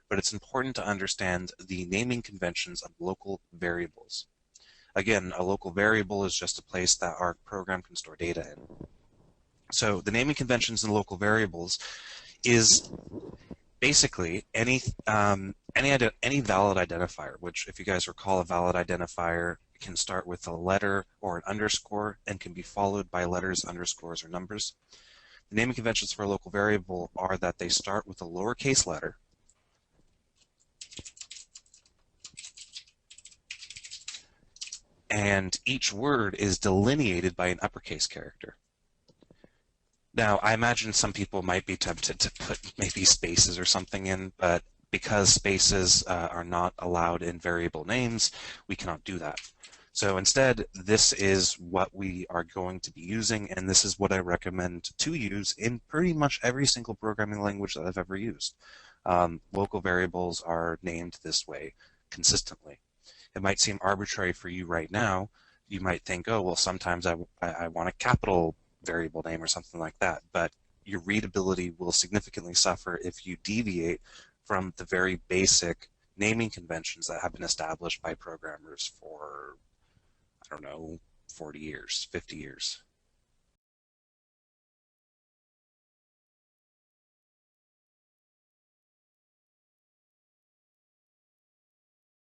but it's important to understand the naming conventions of local variables. Again, a local variable is just a place that our program can store data in. So the naming conventions in local variables is basically any valid identifier, which if you guys recall, a valid identifier can start with a letter or an underscore and can be followed by letters, underscores, or numbers. The naming conventions for a local variable are that they start with a lowercase letter, and each word is delineated by an uppercase character. Now, I imagine some people might be tempted to put maybe spaces or something in, but because spaces are not allowed in variable names, we cannot do that. So instead, this is what we are going to be using, and this is what I recommend to use in pretty much every single programming language that I've ever used. Local variables are named this way consistently. It might seem arbitrary for you right now. You might think, oh, well, sometimes I want a capital variable name or something like that, but your readability will significantly suffer if you deviate from the very basic naming conventions that have been established by programmers for, I don't know, 40 years, 50 years.